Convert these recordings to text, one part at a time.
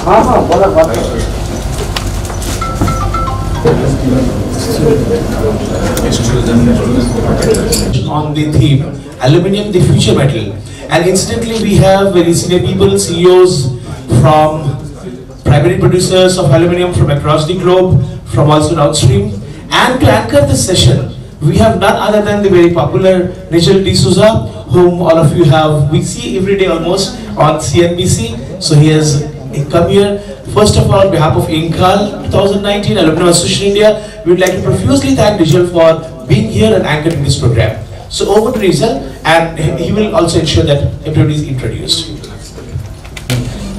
On the theme, Aluminium, the future metal. And incidentally, we have very senior people, CEOs from primary producers of aluminium from across the globe, from also downstream. And to anchor this session, we have none other than the very popular Nigel, whom all of you we see every day almost on CNBC. So he has come here. First of all, on behalf of INCAL-2019, Aluminium Association India, we would like to profusely thank Nigel for being here and anchoring this program. So over to Nigel, and he will also ensure that everybody is introduced.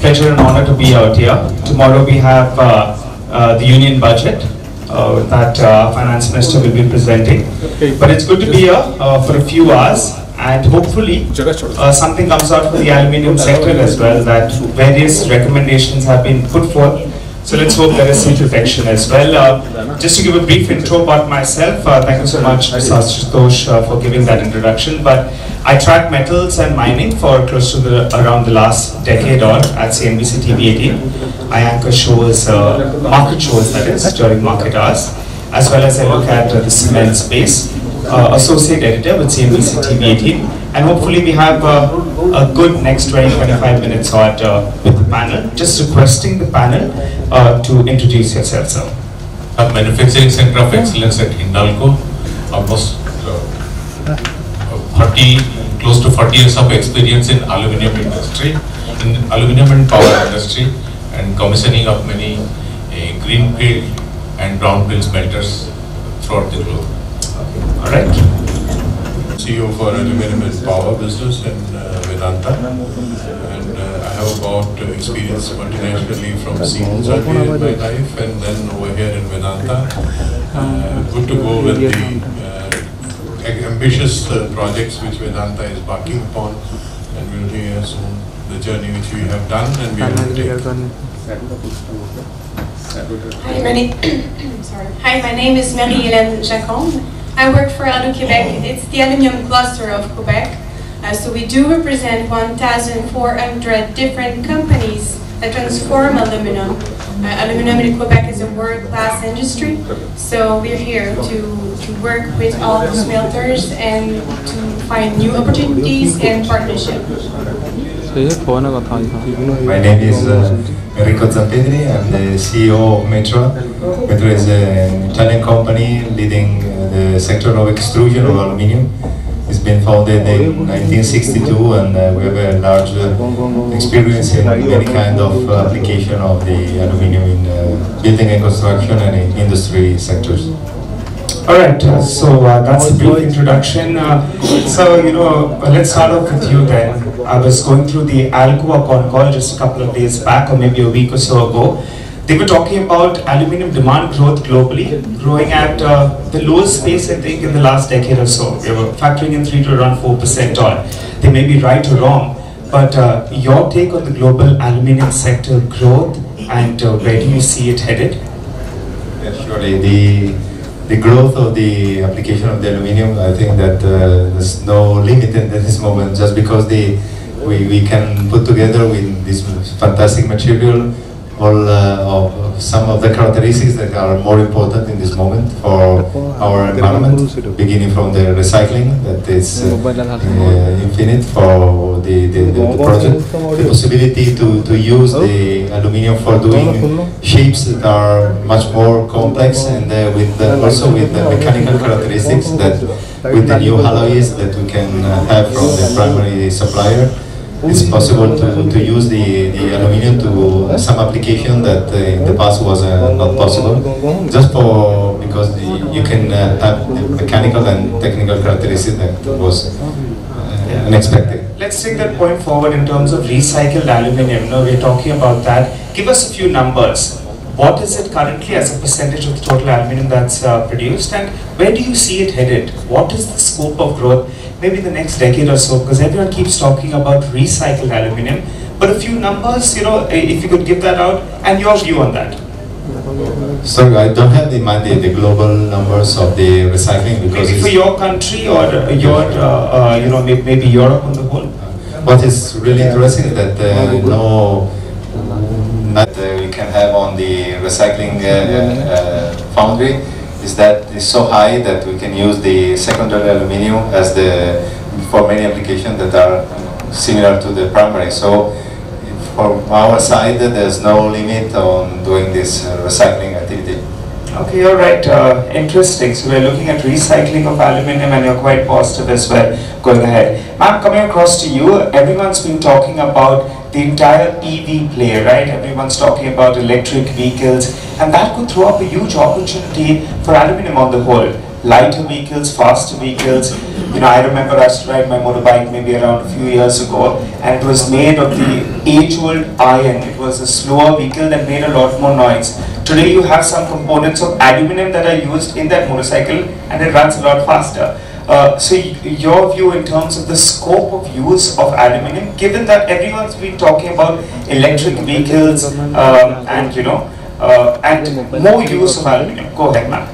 Pleasure and honor to be out here. Tomorrow we have the union budget that Finance Minister will be presenting. But it's good to be here for a few hours, and hopefully something comes out for the aluminium sector as well, that various recommendations have been put forth. So let's hope there is some protection as well. Just to give a brief intro about myself, thank you so much, Mr. Ashutosh, for giving that introduction. But I track metals and mining for close to around the last decade or at CNBC TV 18. I anchor shows, market shows that is, during market hours, as well as I look at the cement space. Associate editor with CNBC TV 18, and hopefully we have a good next 20-25 minutes with the panel. Just requesting the panel to introduce yourself, sir. Manufacturing Center of Excellence at Hindalco, almost close to 40 years of experience in aluminium industry, in aluminium and power industry, and commissioning of many greenfield and brownfield smelters throughout the globe. Alright. CEO for Aluminium and Power business in Vedanta, and I have about experience multinationally from Siemens earlier in my life, and then over here in Vedanta. Good to go with the ambitious projects which Vedanta is embarking upon, and we'll hear soon the journey which we have done and we will take. Hi, my name is Marie-Hélène Jacombe. I work for Quebec. It's the aluminium cluster of Quebec. So we do represent 1,400 different companies that transform aluminum. Aluminum in Quebec is a world-class industry. So we're here to work with all the smelters and to find new opportunities and partnerships. My name is Enrico Zampedri. I'm the CEO of Metro. Metro is an Italian company leading the sector of extrusion of aluminium. It's been founded in 1962, and we have a large experience in many kind of application of the aluminium in building and construction and in industry sectors. Alright, so that's a brief introduction. So, let's start off with you then. I was going through the ALCOA con call just a couple of days back, or maybe a week or so ago. They were talking about aluminium demand growth globally, growing at the lowest pace, I think, in the last decade or so. They were factoring in 3 to around 4% or they may be right or wrong. But your take on the global aluminium sector growth, and where do you see it headed? Yeah, surely the growth of the application of the aluminium, I think that there's no limit at this moment, just because we can put together with this fantastic material all of some of the characteristics that are more important in this moment for our environment, beginning from the recycling that is infinite for the project, the possibility to use the aluminium for doing shapes that are much more complex, and also with the mechanical characteristics that with the new alloys that we can have from the primary supplier. It's possible to use the aluminium to some application that in the past was not possible, just because you can have the mechanical and technical characteristics that was unexpected. Let's take that point forward in terms of recycled aluminium. Now we're talking about that. Give us a few numbers. What is it currently as a percentage of the total aluminium that's produced, and where do you see it headed? What is the scope of growth, maybe in the next decade or so? Because everyone keeps talking about recycled aluminium, but a few numbers, if you could give that out, and your view on that. Sorry, I don't have in mind the global numbers of the recycling, because maybe for your country or your, maybe Europe on the whole. What is really interesting is that not the can have on the recycling foundry is that it's so high that we can use the secondary aluminium as for many applications that are similar to the primary. So from our side, there's no limit on doing this recycling activity. Okay, all right. Interesting. So we're looking at recycling of aluminium, and you're quite positive as well. Going ahead, ma'am, coming across to you. Everyone's been talking about the entire EV play, right? Everyone's talking about electric vehicles, and that could throw up a huge opportunity for aluminium on the whole. Lighter vehicles, faster vehicles. You know, I remember I used to ride my motorbike maybe around a few years ago, and it was made of the age-old iron. It was a slower vehicle that made a lot more noise. Today you have some components of aluminium that are used in that motorcycle, and it runs a lot faster. So your view in terms of the scope of use of aluminium, given that everyone's been talking about electric vehicles and you know, and more use of aluminium. Go ahead, ma'am.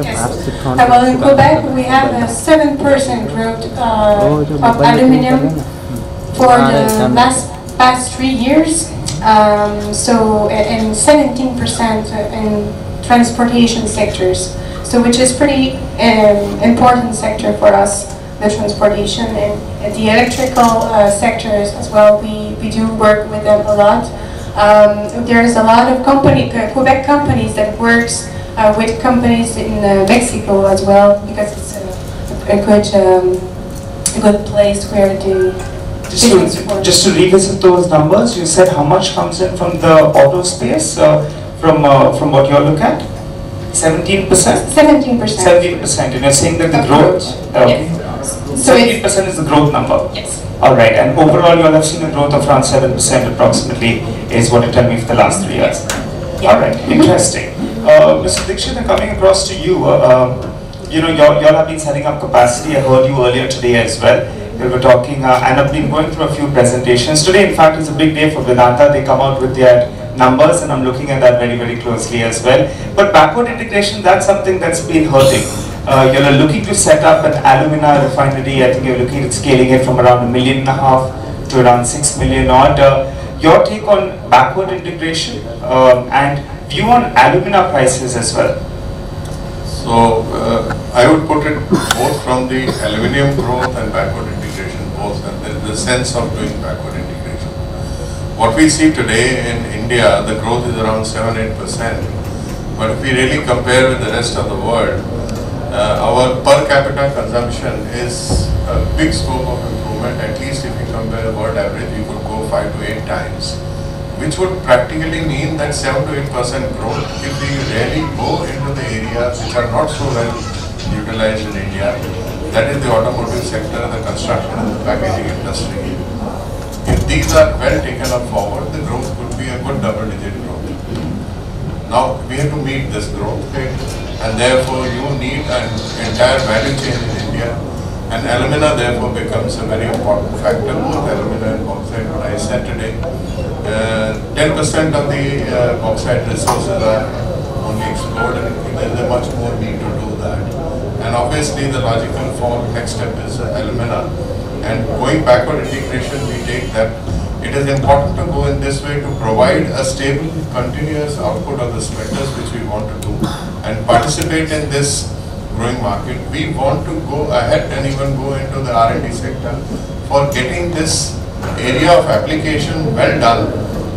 Yes. Well, in Quebec, we have a 7% growth of aluminium for the past 3 years. So, and 17% in transportation sectors. So, which is pretty important sector for us, the transportation and the electrical sectors as well. We do work with them a lot. There's a lot of Quebec companies that works with companies in Mexico as well, because it's a good place where the just to revisit those numbers, you said how much comes in from the auto space from what you look at? 17%? 17%. 17%, and you're saying that the growth, okay. Yes. 17% is the growth number? Yes. Alright, and overall you all have seen a growth of around 7% approximately, is what you tell me for the last 3 years. Yeah. Alright, interesting. Mr. Dixit, coming across to you, you know, you all have been setting up capacity. I heard you earlier today as well. We were talking, and I've been going through a few presentations. Today, in fact, is a big day for Vedanta. They come out with their numbers, and I'm looking at that very, very closely as well. But backward integration, that's something that's been hurting. You're looking to set up an alumina refinery. I think you're looking at scaling it from around 1.5 million to around 6 million odd. Your take on backward integration and view on alumina prices as well? So I would put it both from the aluminium growth and backward integration, both, and the sense of doing backward integration. What we see today in India, the growth is around 7-8%. But if we really compare with the rest of the world, our per capita consumption is a big scope of improvement. At least if you compare the world average, we could go 5 to 8 times, which would practically mean that 7 to 8% growth if we really go into the areas which are not so well utilized in India. That is the automotive sector, the construction and the packaging industry. If these are well taken up forward, the growth could be a good double-digit growth. Now, we have to meet this growth rate, and therefore you need an entire value chain in India, and alumina therefore becomes a very important factor, both alumina and bauxite. What I said today, 10% of the bauxite resources are only explored, and there is much more need to do that. And obviously the logical next step is alumina. And going backward integration, we take that it is important to go in this way to provide a stable, continuous output of the smelters which we want to do and participate in this growing market. We want to go ahead and even go into the R&D sector for getting this area of application well done,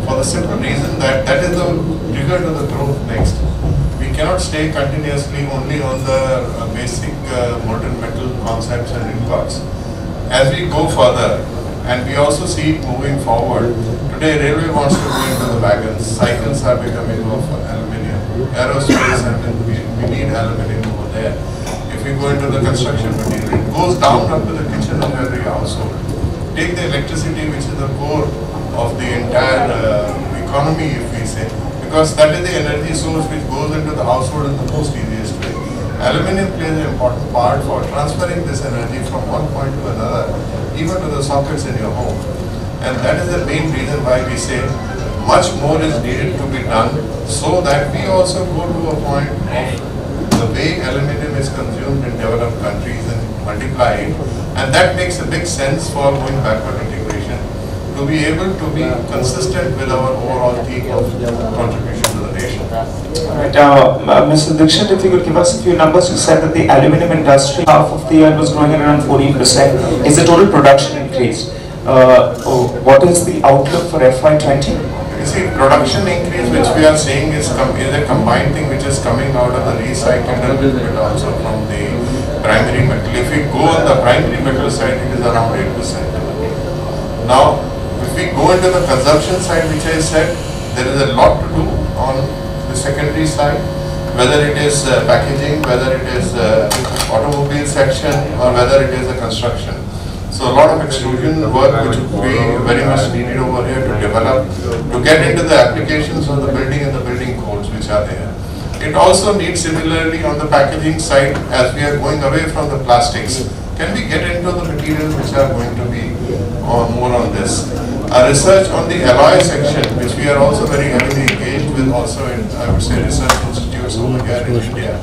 for the simple reason that that is the trigger to the growth next. We cannot stay continuously only on the basic molten metal concepts and ingots. As we go further, and we also see it moving forward, today railway wants to go into the wagons, cycles are becoming of aluminium, aerospace, and we need aluminium over there. If we go into the construction material, it goes down up to the kitchen of every household. Take the electricity, which is the core of the entire economy, if we say, because that is the energy source which goes into the household in the most easiest way. Aluminium plays an important part for transferring this energy from one point to another, even to the sockets in your home. And that is the main reason why we say much more is needed to be done, so that we also go to a point of the way aluminium is consumed in developed countries and multiply it. And that makes a big sense for going backward integration. to be able to be consistent with our overall theme of contribution to the nation. Right, Mr. Dixit, if you could give us a few numbers. You said that the aluminium industry half of the year was growing at around 14%. Is the total production increased? What is the outlook for FY20? You see, production increase which we are saying is a combined thing which is coming out of the recycled and a little bit also from the primary metal. If we go on the primary metal side, it is around 8%. Now, if we go into the consumption side, which I said, there is a lot to do on the secondary side, whether it is packaging, whether it is automobile section, or whether it is a construction. So a lot of extrusion work which would be very much needed over here to develop, to get into the applications of the building and the building codes which are there. It also needs similarly on the packaging side, as we are going away from the plastics, can we get into the materials which are going to be more on this? Our research on the alloy section, which we are also very heavily engaged with also in, I would say, research institutes over here in India,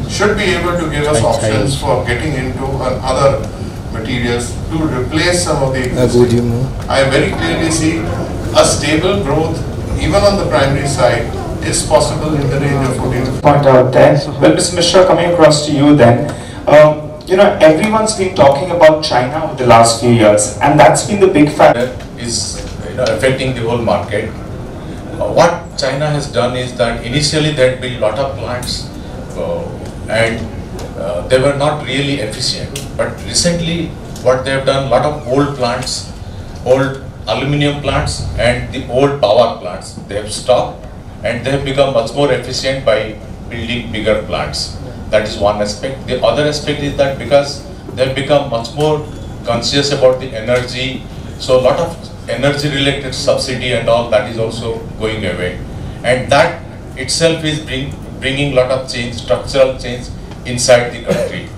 should be able to give us options for getting into other materials to replace some of the existing. I very clearly see a stable growth even on the primary side is possible in the range of 14. Point out there. Well, Mr. Mishra, coming across to you then. You know, everyone's been talking about China over the last few years, and that's been the big factor. Is affecting the whole market. What China has done is that initially they had built a lot of plants and they were not really efficient. But recently what they have done, a lot of old plants, old aluminium plants and the old power plants, they have stopped and they have become much more efficient by building bigger plants. That is one aspect. The other aspect is that because they have become much more conscious about the energy, so a lot of energy related subsidy and all that is also going away, and that itself is bringing a lot of change, structural change inside the country.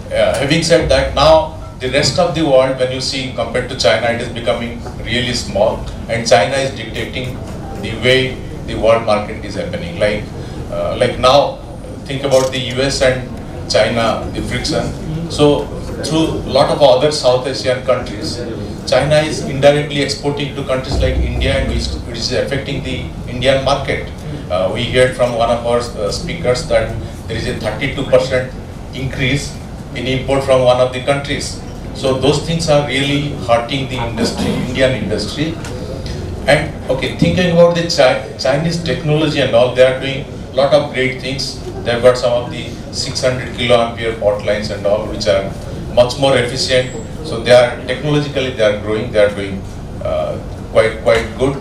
Having said that, now the rest of the world, when you see compared to China, it is becoming really small, and China is dictating the way the world market is happening. Like now, think about the US and China, the friction. So through a lot of other South Asian countries, China is indirectly exporting to countries like India, and which is affecting the Indian market. We heard from one of our speakers that there is a 32% increase in import from one of the countries. So those things are really hurting the industry, Indian industry. And okay, thinking about the Chinese technology and all, they are doing a lot of great things. They have got some of the 600 kiloampere pot lines and all, which are much more efficient. So they are technologically they are growing. They are doing quite good.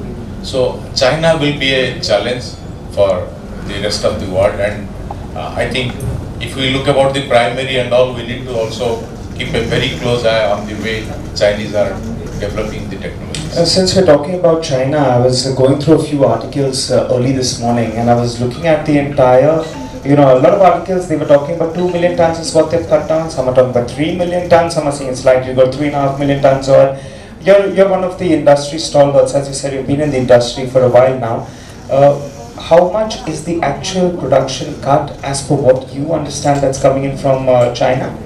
So China will be a challenge for the rest of the world, and I think if we look about the primary and all, we need to also keep a very close eye on the way Chinese are developing the technologies. Since we're talking about China, I was going through a few articles early this morning, and I was looking at the entire, a lot of articles, they were talking about 2 million tons is what they've cut down, some are talking about 3 million tons, some are saying it's likely to go 3.5 million tons, or you're one of the industry stalwarts, as you said, you've been in the industry for a while now. How much is the actual production cut as per what you understand that's coming in from China?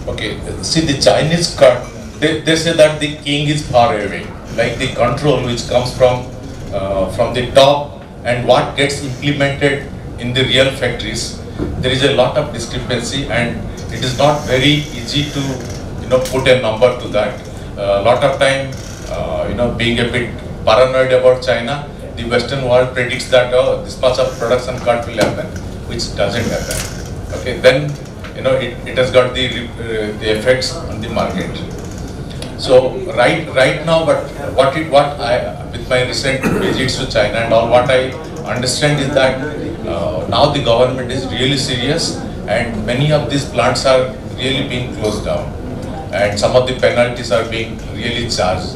Okay, see the Chinese cut, they say that the king is far away, like the control which comes from the top and what gets implemented in the real factories, there is a lot of discrepancy, and it is not very easy to put a number to that. A lot of time, being a bit paranoid about China, the Western world predicts that this much of production cut will happen, which doesn't happen. Okay, then it has got the effects on the market. So right now, but what I with my recent visits to China and all, what I understand is that now the government is really serious, and many of these plants are really being closed down, and some of the penalties are being really charged.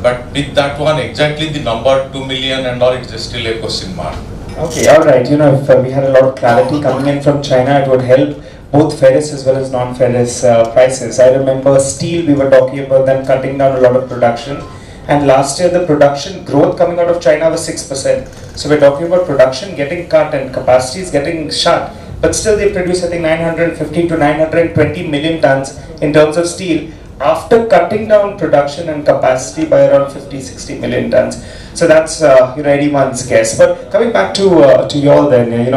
But with that one, exactly the number 2 million and all, it's just still a question mark. Okay, all right. If we had a lot of clarity coming in from China, it would help both ferrous as well as non-ferrous prices. I remember steel, we were talking about them cutting down a lot of production, and last year the production growth coming out of China was 6%. So we're talking about production getting cut and capacities getting shut, but still they produce I think 950 to 920 million tons in terms of steel. after cutting down production and capacity by around 50-60 million tons. So that's anyone's guess. But coming back to you all then,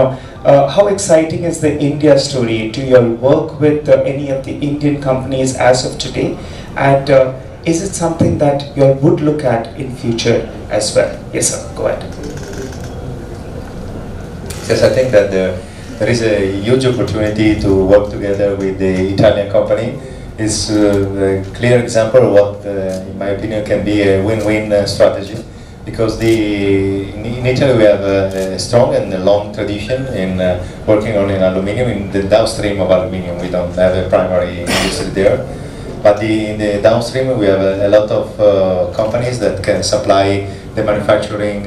how exciting is the India story? Do you all work with any of the Indian companies as of today? And is it something that you all would look at in future as well? Yes, sir. Go ahead. Yes, I think that there is a huge opportunity to work together with the Italian company. It's a clear example of what, in my opinion, can be a win-win strategy. Because in Italy we have a strong and a long tradition in working on aluminium, in the downstream of aluminium. We don't have a primary industry there. But in the downstream we have a lot of companies that can supply the manufacturing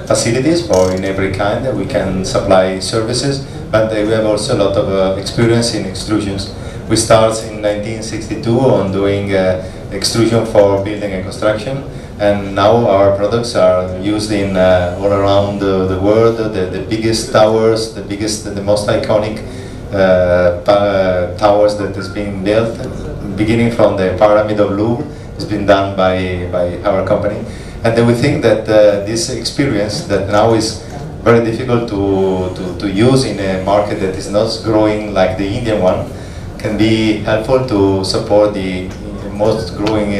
facilities for in every kind. We can supply services, but we have also a lot of experience in extrusions. We started in 1962 on doing extrusion for building and construction, and now our products are used in all around the world. The biggest towers, the most iconic towers that has been built, beginning from the Pyramid of Louvre, has been done by our company. And then we think that this experience that now is very difficult to use in a market that is not growing like the Indian one, can be helpful to support the most growing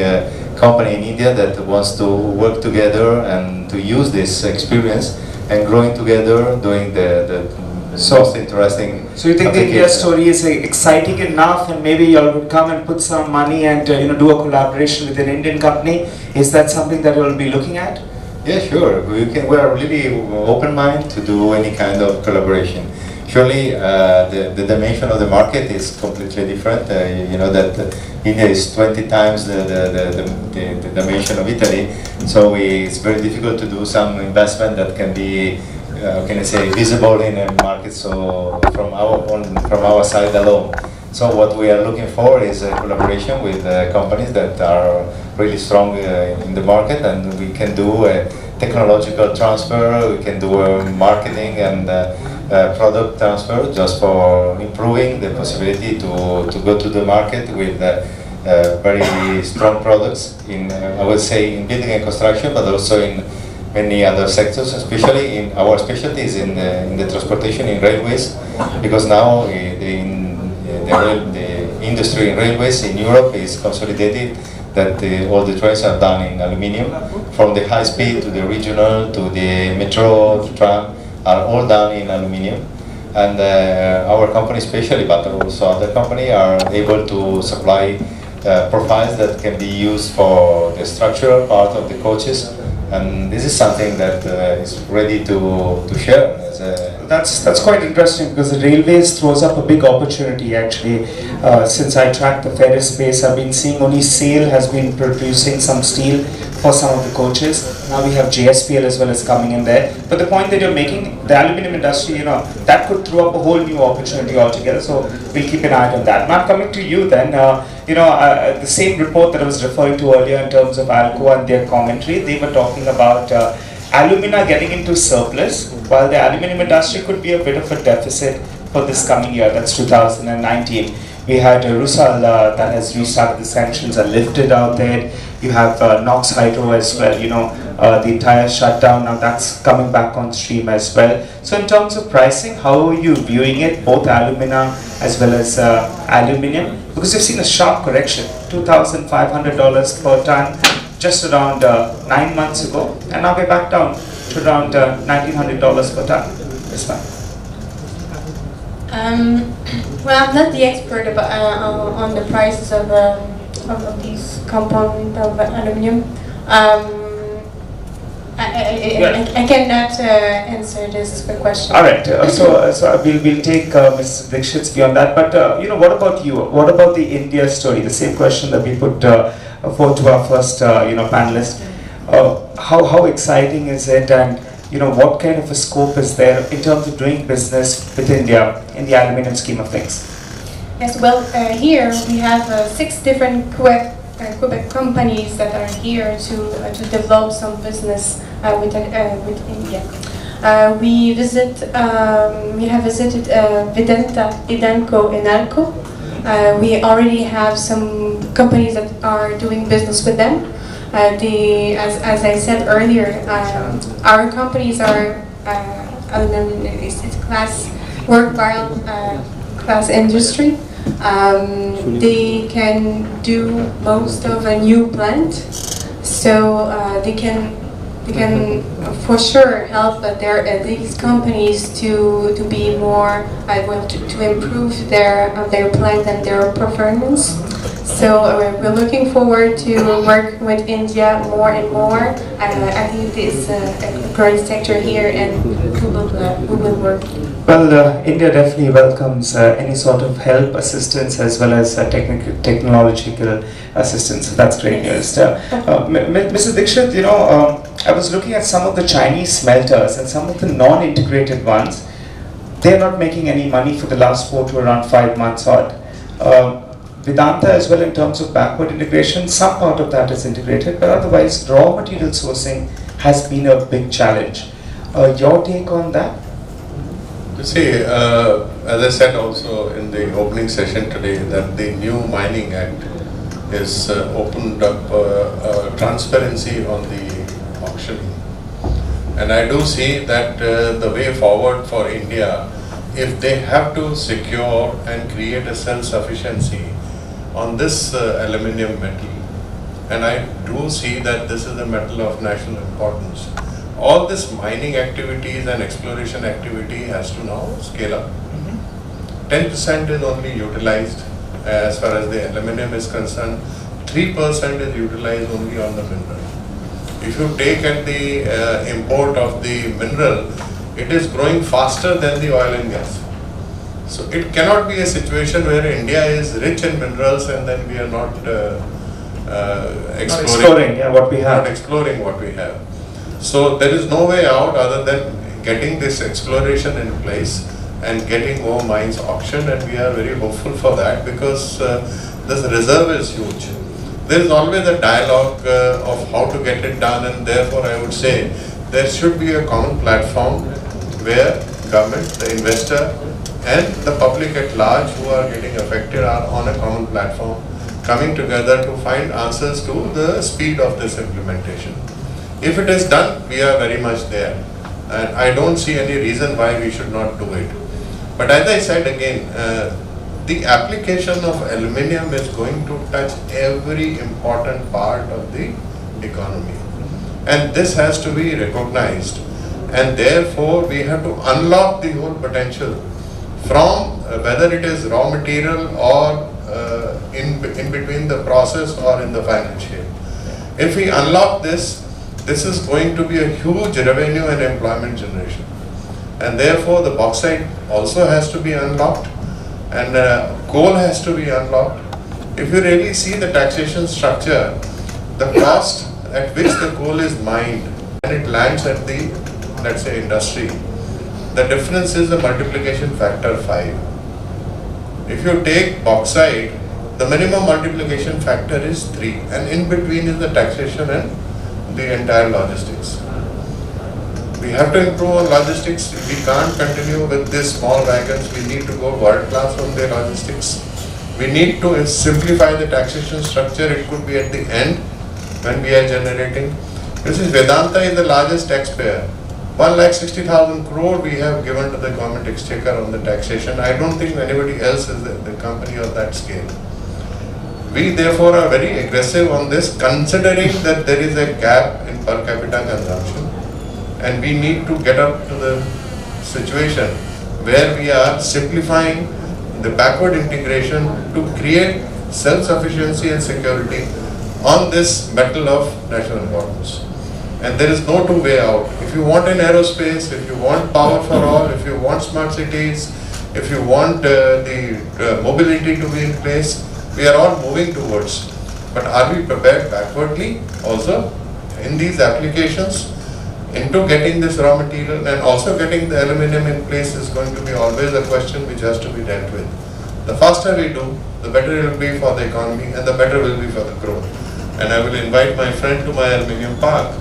company in India that wants to work together and to use this experience and growing together, doing the most interesting. So you think the India story is exciting enough, and maybe you all would come and put some money and do a collaboration with an Indian company? Is that something that you will be looking at? Yeah, sure. We are really open-minded to do any kind of collaboration. Surely, the dimension of the market is completely different. You know that India is 20 times the dimension of Italy, so it's very difficult to do some investment that can be, how can I say, visible in a market. So from our side alone. So what we are looking for is a collaboration with companies that are really strong in the market, and we can do a technological transfer. We can do a marketing and product transfer just for improving the possibility to go to the market with very strong products in, I would say, in building and construction, but also in many other sectors, especially in our specialties in the transportation in railways, because now the industry in railways in Europe is consolidated, that all the trains are done in aluminium, from the high speed to the regional to the metro to tram, are all done in aluminium. And our company especially, but also other companies, are able to supply profiles that can be used for the structural part of the coaches. And this is something that is ready to share. That's quite interesting, because the railways throws up a big opportunity actually. Since I track the ferrous space, I've been seeing only SAIL has been producing some steel for some of the coaches. Now we have JSPL as well as coming in there. But the point that you're making, the aluminium industry, that could throw up a whole new opportunity altogether. So we'll keep an eye on that. Matt, coming to you then, the same report that I was referring to earlier in terms of ALCO and their commentary, they were talking about alumina getting into surplus, while the aluminium industry could be a bit of a deficit for this coming year. That's 2019. We had Rusal that has restarted the sanctions are lifted out there. You have Nox Hydro as well, the entire shutdown, now that's coming back on stream as well. So in terms of pricing, how are you viewing it, both alumina as well as aluminium? Because you've seen a sharp correction, $2,500 per ton just around 9 months ago, and now we're back down to around $1,900 per ton. Yes, ma'am. Well, I'm not the expert about, on the prices of these components of aluminium. I cannot answer this question. All right, so we'll take Ms. Dixit's view on that. But what about you? What about the India story? The same question that we put forward to our first panelist. How exciting is it, and what kind of a scope is there in terms of doing business with India in the aluminium scheme of things? Yes, well, here we have 6 different Quebec companies that are here to develop some business with India. We have visited Vedanta, Idanco, and ALCO. We already have some companies that are doing business with them. As I said earlier, our companies are aluminum, it's class work class industry. They can do most of a new plant, so they can for sure help these companies to be more to improve their plant and their performance. So we're looking forward to work with India more and more. I think it's a growing sector here, and we will work. Well, India definitely welcomes any sort of help, assistance, as well as technological assistance. That's great news. Mr. Dixit, you know, I was looking at some of the Chinese smelters and some of the non-integrated ones. They're not making any money for the last 4 to around 5 months odd. Vedanta as well, in terms of backward integration, some part of that is integrated, but otherwise raw material sourcing has been a big challenge. Your take on that? You see, as I said also in the opening session today, that the new Mining Act has opened up transparency on the auctioning. And I do see that the way forward for India, if they have to secure and create a self-sufficiency on this aluminium metal, and I do see that this is a metal of national importance, all this mining activities and exploration activity has to now scale up. 10% is only utilized as far as the aluminium is concerned. 3% is utilized only on the mineral. If you take at the import of the mineral, it is growing faster than the oil and gas. So it cannot be a situation where India is rich in minerals and then we are not exploring what we have. Not exploring what we have. So there is no way out other than getting this exploration in place and getting more mines auctioned, and we are very hopeful for that because this reserve is huge. There is always a dialogue of how to get it done, and therefore I would say there should be a common platform where government, the investor and the public at large who are getting affected are on a common platform, coming together to find answers to the speed of this implementation. If it is done, we are very much there, and I don't see any reason why we should not do it. But as I said again, the application of aluminium is going to touch every important part of the economy, and this has to be recognized, and therefore we have to unlock the whole potential from whether it is raw material or in between the process or in the final shape. If we unlock this, this is going to be a huge revenue and employment generation, and therefore the bauxite also has to be unlocked, and coal has to be unlocked. If you really see the taxation structure, the cost at which the coal is mined and it lands at the, let's say, industry, the difference is the multiplication factor 5. If you take bauxite, the minimum multiplication factor is 3, and in between is the taxation and the entire logistics. We have to improve on logistics. We can't continue with these small wagons. We need to go world class on the logistics. We need to simplify the taxation structure. It could be at the end when we are generating. This is Vedanta is the largest taxpayer. 1,60,000 crore we have given to the government exchequer on the taxation. I don't think anybody else is the company of that scale. We therefore are very aggressive on this, considering that there is a gap in per capita consumption, and we need to get up to the situation where we are simplifying the backward integration to create self-sufficiency and security on this metal of national importance. And there is no two way out. If you want an aerospace, if you want power for all, if you want smart cities, if you want the mobility to be in place, we are all moving towards. But are we prepared backwardly also in these applications into getting this raw material, and also getting the aluminium in place is going to be always a question which has to be dealt with. The faster we do, the better it will be for the economy and the better will be for the growth. And I will invite my friend to my aluminium park.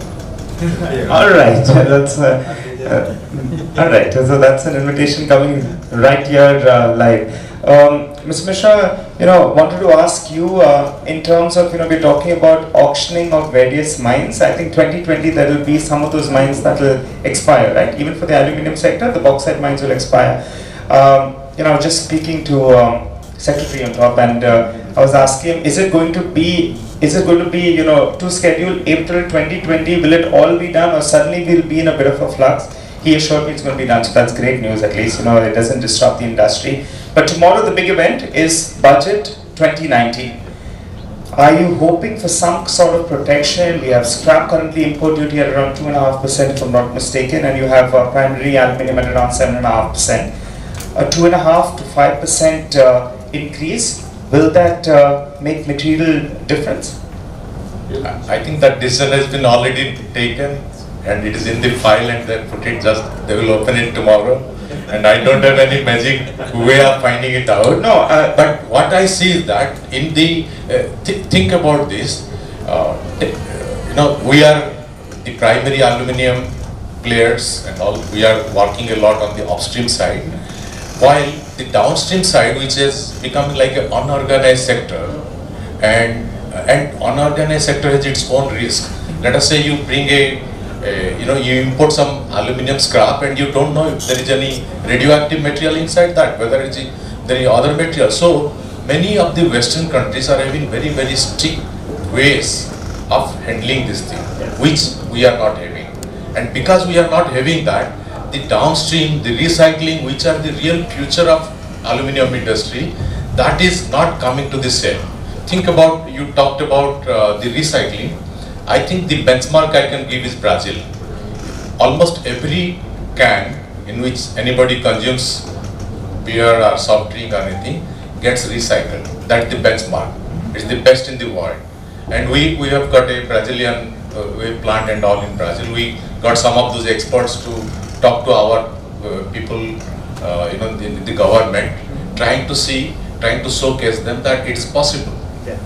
All right, that's all right. So that's an invitation coming right here live. Mr. Mishra, wanted to ask you in terms of, we're talking about auctioning of various mines. I think 2020 there will be some of those mines that will expire, right? Even for the aluminium sector, the bauxite mines will expire. Just speaking to Secretary on top, and I was asking him, is it going to be, to schedule April 2020, will it all be done, or suddenly we'll be in a bit of a flux? He assured me it's going to be done, so that's great news at least, it doesn't disrupt the industry. But tomorrow the big event is Budget 2019. Are you hoping for some sort of protection? We have scrap currently import duty at around 2.5% if I'm not mistaken, and you have primary aluminium at around 7.5%. A 2.5 to 5% increase, will that make material difference? I think that decision has been already taken, and it is in the file, and they will open it tomorrow, and I don't have any magic way of finding it out. No, but what I see is that in the think about this. We are the primary aluminium players and all. We are working a lot on the upstream side, while the downstream side, which is becoming like an unorganized sector, and unorganized sector has its own risk. Let us say you bring you import some aluminium scrap and you don't know if there is any radioactive material inside that, whether there is other material. So many of the Western countries are having very, very strict ways of handling this thing, which we are not having. And because we are not having that, the downstream, the recycling, which are the real future of aluminium industry, that is not coming to the same. Think about, you talked about the recycling. I think the benchmark I can give is Brazil. Almost every can in which anybody consumes beer or soft drink or anything gets recycled. That's the benchmark. It's the best in the world. And we have got a Brazilian plant and all in Brazil. We got some of those experts to talk to our people, in the government, trying to showcase them that it's possible.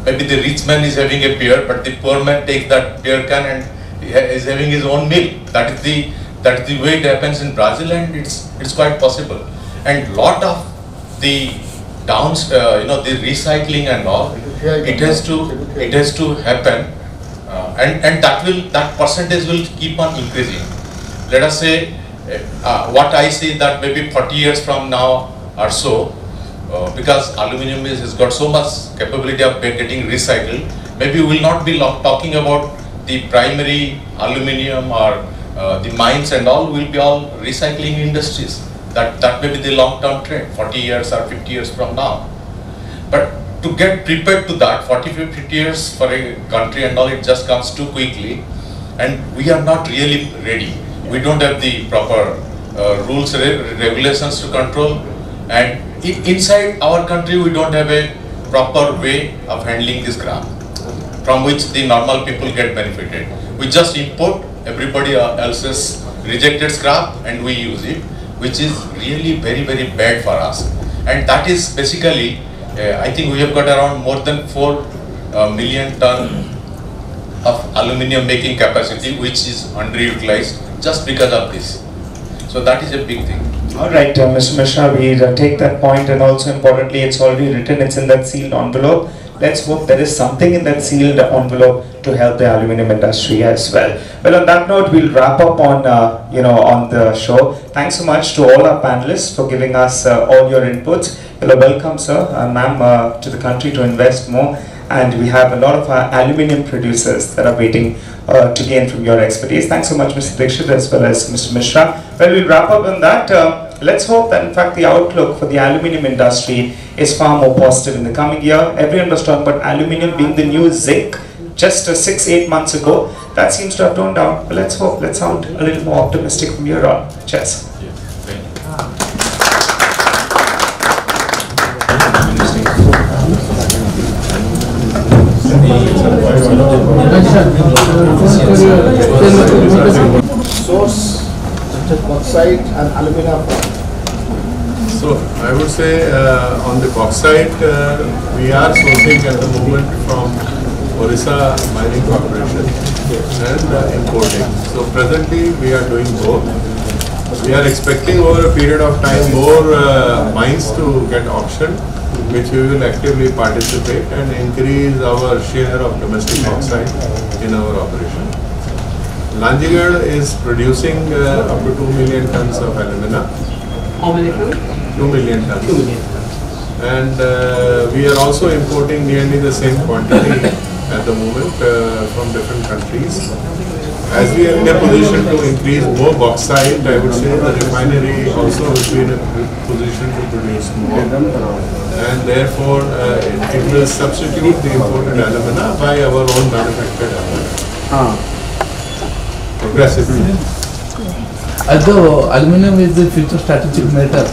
Maybe the rich man is having a beer, but the poor man takes that beer can and is having his own meal. That is the way it happens in Brazil, and it's quite possible. And lot of the the recycling and all, it has to happen, and that percentage will keep on increasing. Let us say, what I see that maybe 40 years from now or so, because aluminium has got so much capability of getting recycled, maybe we will not be talking about the primary aluminium or the mines and all, will be all recycling industries. That may be the long-term trend, 40 years or 50 years from now. But to get prepared to that, 40-50 years for a country and all, it just comes too quickly, and we are not really ready. We don't have the proper rules, regulations to control, and inside our country we don't have a proper way of handling this scrap from which the normal people get benefited. We just import everybody else's rejected scrap and we use it, which is really very, very bad for us. And that is basically, I think we have got around more than 4 million ton of aluminium making capacity, which is underutilized just because of this. So that is a big thing. All right, Mr. Mishra, we take that point, and also importantly, it's already written, it's in that sealed envelope. Let's hope there is something in that sealed envelope to help the aluminium industry as well. Well, on that note, we'll wrap up on on the show. Thanks so much to all our panelists for giving us all your inputs. Welcome, sir, ma'am, to the country to invest more. And we have a lot of our aluminium producers that are waiting to gain from your expertise. Thanks so much, Mr. Dixit, as well as Mr. Mishra. Well, we'll wrap up on that. Let's hope that, in fact, the outlook for the aluminium industry is far more positive in the coming year. Everyone was talking about aluminium being the new zinc just 6-8 months ago. That seems to have toned down. But let's hope, let's sound a little more optimistic from here on. Cheers. Source bauxite and alumina. So I would say on the bauxite, we are sourcing at the moment from Orissa Mining Corporation and importing. So presently we are doing both. We are expecting over a period of time more mines to get auctioned. which we will actively participate and increase our share of domestic bauxite in our operation. Lanjigarh is producing up to 2 million tons of alumina. How many tons? 2 million tons. 2 million tons. And we are also importing nearly the same quantity at the moment from different countries. As we are in a position to increase more bauxite, I would say the refinery also will be in a position to produce more. And therefore, it will substitute the imported alumina by our own manufactured alumina. Progressively. Although aluminium is the future strategic matter,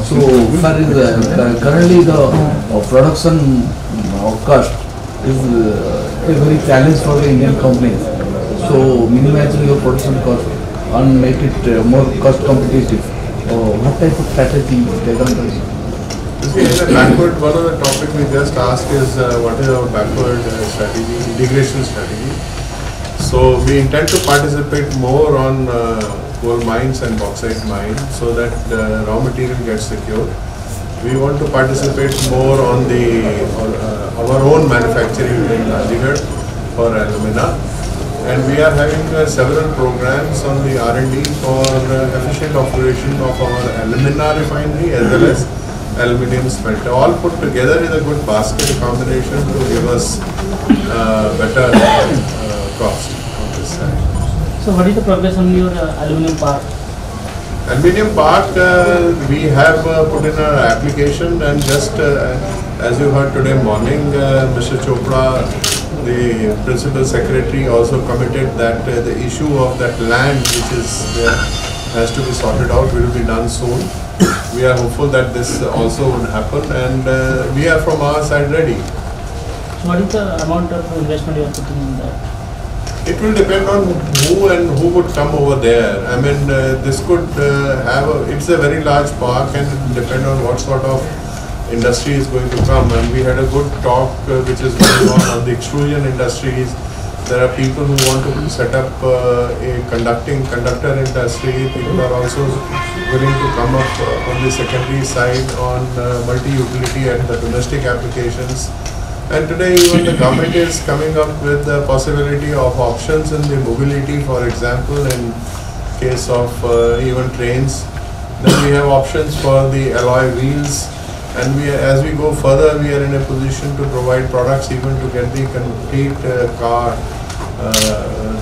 so far is currently the production cost is a very challenge for the Indian companies. So minimizing your production cost and make it more cost competitive. What type of strategy taken? See, in the backward, one of the topics we just asked is what is our backward strategy, integration strategy. So we intend to participate more on coal mines and bauxite mines so that raw material gets secured. We want to participate more on our own manufacturing in Nigel for alumina. And we are having several programs on the R&D for efficient operation of our alumina refinery as well as aluminium smelter. All put together is a good basket combination to give us better cost on this side. So what is the progress on your aluminium park? Aluminium park, we have put in our application, and just as you heard today morning, Mr. Chopra, the Principal Secretary, also committed that the issue of that land which is there has to be sorted out, will be done soon. We are hopeful that this also would happen, and we are from our side ready. So what is the amount of investment you are putting in that? It will depend on who would come over there. I mean, this could it's a very large park, and it will depend on what sort of industry is going to come. And we had a good talk which is going on the extrusion industries. There are people who want to set up a conductor industry. People are also willing to come up on the secondary side on multi-utility and the domestic applications. And today even the government is coming up with the possibility of options in the mobility, for example, in case of even trains. Then we have options for the alloy wheels, and as we go further, we are in a position to provide products even to get the complete car,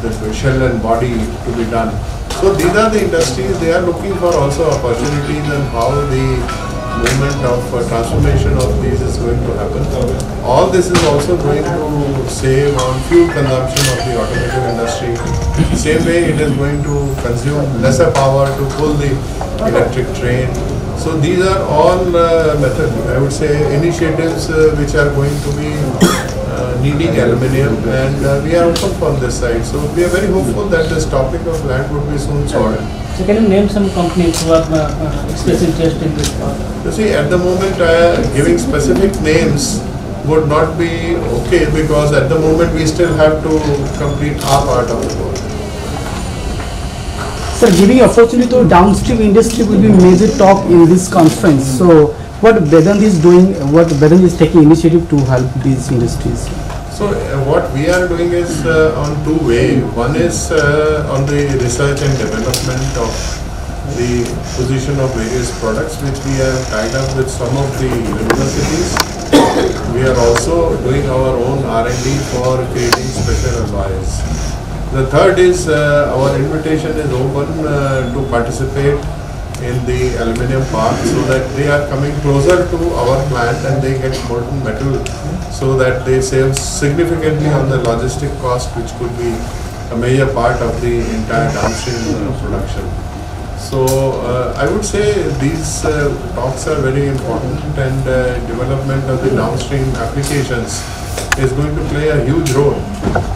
the shell and body to be done. So these are the industries, they are looking for also opportunities and how the movement of transformation of these is going to happen. All this is also going to save on fuel consumption of the automotive industry. Same way it is going to consume lesser power to pull the electric train. So these are all I would say initiatives which are going to be needing aluminium, and we are open from this side. So we are very hopeful that this topic of land would be soon solved. So can you name some companies who have expressed interest in this part? You see, at the moment, giving specific names would not be okay, because at the moment we still have to complete our part of the work. Sir, giving opportunity to downstream industry will be major talk in this conference. So what Vedant is doing, what Vedant is taking initiative to help these industries? So what we are doing is on two ways. One is on the research and development of the position of various products, which we have tied up with some of the universities. We are also doing our own R&D for creating special alloys. The third is our invitation is open to participate in the aluminium park, so that they are coming closer to our plant and they get molten metal, so that they save significantly on the logistic cost, which could be a major part of the entire downstream production. So I would say these talks are very important, and development of the downstream applications is going to play a huge role.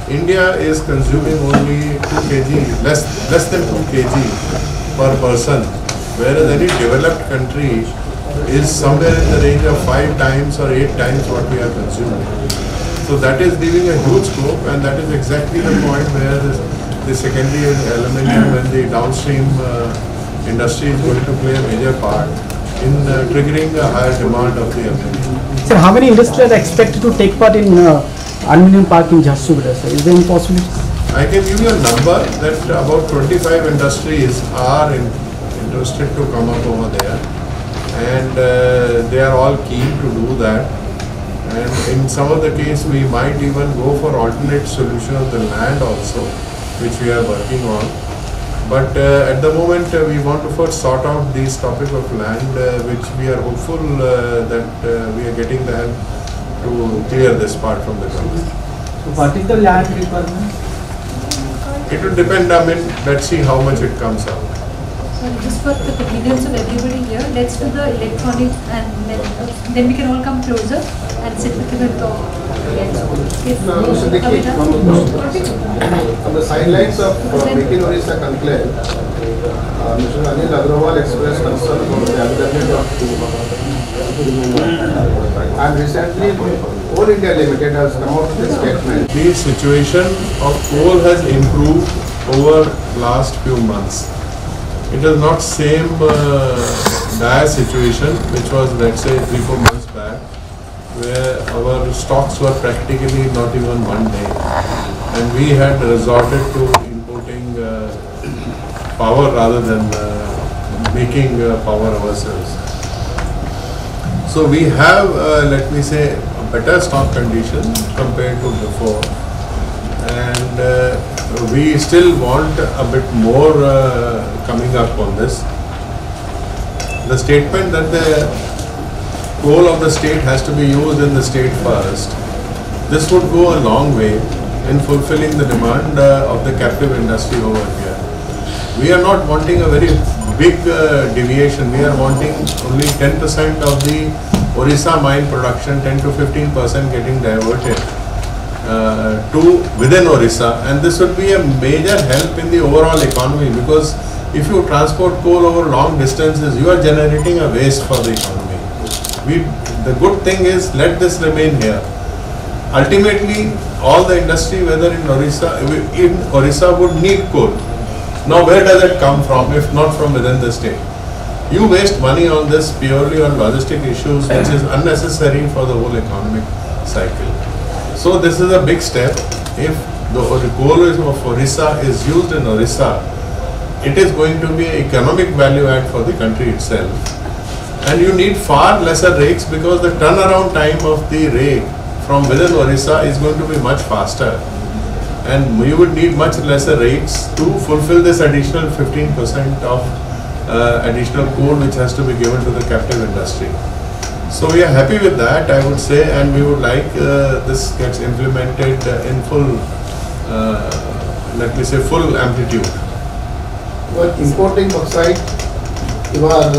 India is consuming only 2 kg, less than 2 kg per person, whereas any developed country is somewhere in the range of 5 times or 8 times what we are consuming. So that is leaving a huge scope, and that is exactly the point where the secondary aluminium and the downstream industry is going to play a major part. in triggering a higher demand of the aluminium. Sir, how many industries are expected to take part in aluminium park in Jharsuguda, sir? Is there any possibility? I can give you a number that about 25 industries are interested to come up over there, and they are all keen to do that. And in some of the case, we might even go for alternate solution of the land also, which we are working on. But at the moment, we want to first sort out these topic of land, which we are hopeful that we are getting the help to clear this part from the government. So what is the land requirement? It will depend, I mean, let's see how much it comes out. So just for the convenience of everybody here, let's do the electronics and then we can all come closer and sit with the talk. Mr. Dikhi, on the sidelines of Make in Orissa conclave, Mr. Anil Agrawal expressed concern about the availability of and recently Coal India Limited has come out with a statement. The situation of coal has improved over last few months. It is not same dire situation which was, let's say, 3-4 months back, where our stocks were practically not even 1 day, and we had resorted to importing power rather than making power ourselves. So we have, let me say, a better stock condition compared to before, and we still want a bit more coming up on this. The statement that the coal of the state has to be used in the state first, this would go a long way in fulfilling the demand of the captive industry over here. We are not wanting a very big deviation. We are wanting only 10% of the Orissa mine production, 10 to 15% getting diverted to within Orissa, and this would be a major help in the overall economy, because if you transport coal over long distances, you are generating a waste for the economy. The good thing is, let this remain here. Ultimately, all the industry, whether in Orissa would need coal. Now, where does it come from if not from within the state? You waste money on this purely on logistic issues, which is unnecessary for the whole economic cycle. So this is a big step. If the coal of Orissa is used in Orissa, it is going to be an economic value add for the country itself. And you need far lesser rakes, because the turnaround time of the rake from within Orissa is going to be much faster. And you would need much lesser rakes to fulfill this additional 15% of additional coal which has to be given to the captive industry. So we are happy with that, I would say, and we would like this gets implemented in full, let me say, full amplitude. You are importing bauxite, you are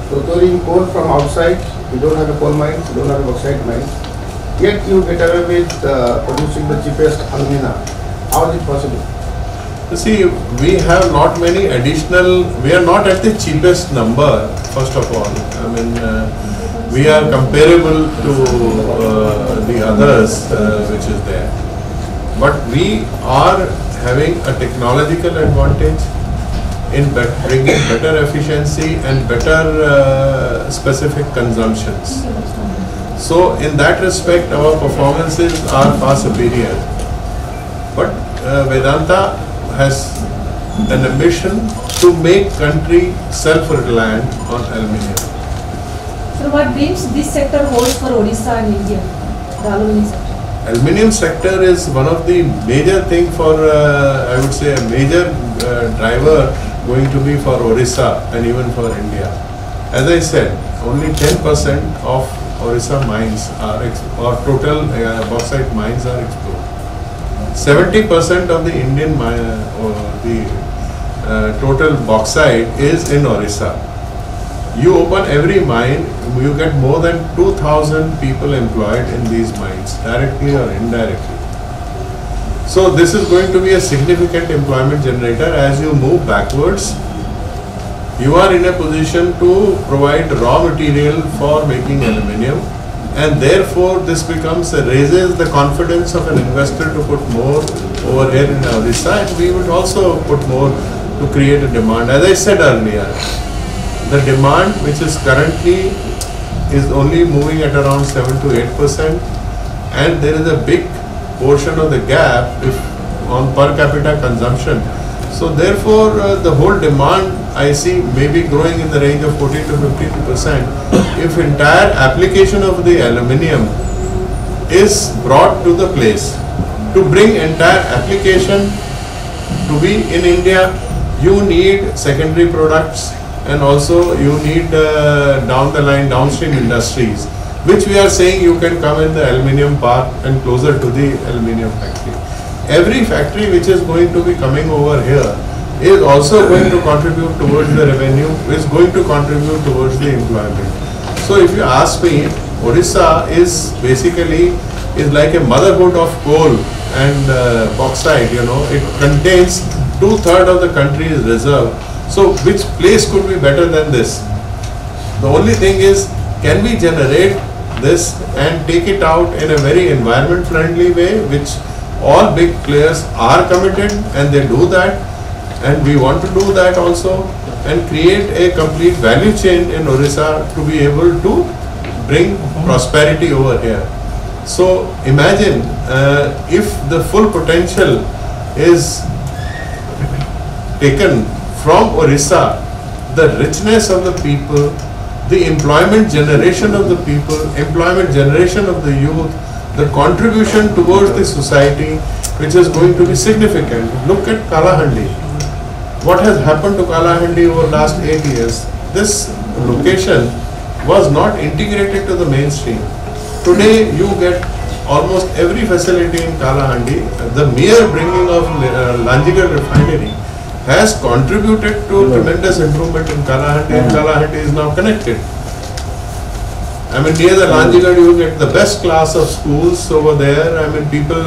procuring coal from outside, you don't have a coal mine, you don't have a bauxite mine, yet you get away with producing the cheapest alumina. How is it possible? You see, we have not many additional, we are not at the cheapest number, first of all. I mean, we are comparable to the others which is there. But we are having a technological advantage in bringing better efficiency and better specific consumptions. So in that respect, our performances are far superior. But Vedanta has an ambition to make country self-reliant on aluminium. So what dreams this sector holds for Odisha and India, the aluminium sector? Aluminium sector is one of the major thing for, I would say, a major driver going to be for Orissa and even for India. As I said, only 10% of Orissa mines are, or total bauxite mines are explored. 70% of the Indian total bauxite is in Orissa. You open every mine, you get more than 2,000 people employed in these mines, directly or indirectly. So this is going to be a significant employment generator. As you move backwards, you are in a position to provide raw material for making aluminium, and therefore this raises the confidence of an investor to put more over here in Orissa, and we would also put more to create a demand. As I said earlier, the demand which is currently is only moving at around 7 to 8%, and there is a big portion of the gap if on per capita consumption. So therefore the whole demand I see may be growing in the range of 14 to 15% if entire application of the aluminium is brought to the place. To bring entire application to be in India, you need secondary products, and also you need down the line downstream industries, which we are saying you can come in the aluminium park and closer to the aluminium factory. Every factory which is going to be coming over here is also going to contribute towards the revenue, is going to contribute towards the employment. So if you ask me, Odisha is basically like a motherhood of coal and bauxite, you know. It contains 2/3 of the country's reserve. So which place could be better than this? The only thing is, can we generate this and take it out in a very environment friendly way, which all big players are committed and they do that, and we want to do that also, and create a complete value chain in Odisha to be able to bring prosperity over here. So imagine if the full potential is taken from Odisha, the richness of the people, the employment generation of the people, employment generation of the youth, the contribution towards the society, which is going to be significant. Look at Kalahandi. What has happened to Kalahandi over the last 8 years? This location was not integrated to the mainstream. Today you get almost every facility in Kalahandi. The mere bringing of Lanjigarh refinery has contributed to tremendous improvement in Kalahandi, and Kalahandi is now connected. I mean, near the Lanjigarh you get the best class of schools over there. I mean, people,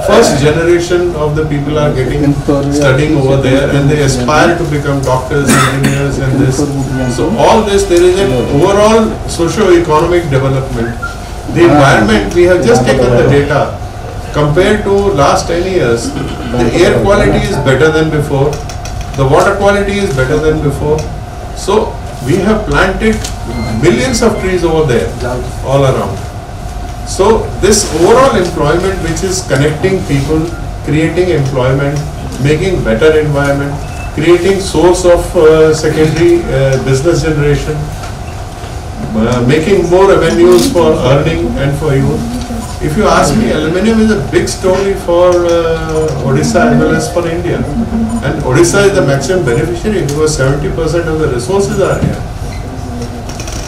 first generation of the people are getting studying over there, and they aspire to become doctors, engineers, and this. So all this, there is an overall socio-economic development. The environment, we have just taken the data. Compared to last 10 years, the air quality is better than before. The water quality is better than before. So we have planted millions of trees over there, all around. So this overall employment, which is connecting people, creating employment, making better environment, creating source of secondary business generation, making more avenues for earning and for youth. If you ask me, aluminium is a big story for Odisha as well as for India. And Odisha is the maximum beneficiary because 70% of the resources are here.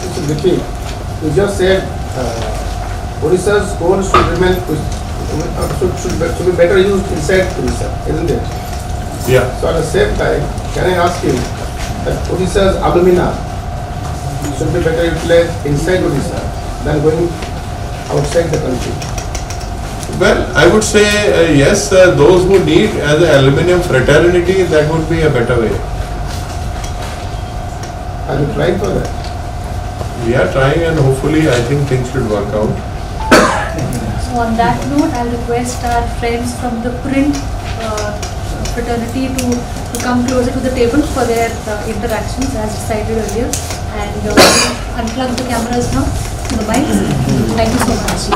Mr. Vicky, you just said Odisha's coal should remain, should be better used inside Odisha, isn't it? Yeah. So at the same time, can I ask you that Odisha's alumina should be better utilized inside Odisha than going outside the country? Well, I would say yes, those who need as an aluminium fraternity, that would be a better way. Are you trying for that? We are trying, and hopefully I think things should work out. So on that note, I'll request our friends from the print fraternity to come closer to the table for their interactions as decided earlier, and unplug the cameras now to the mics. Thank you so much.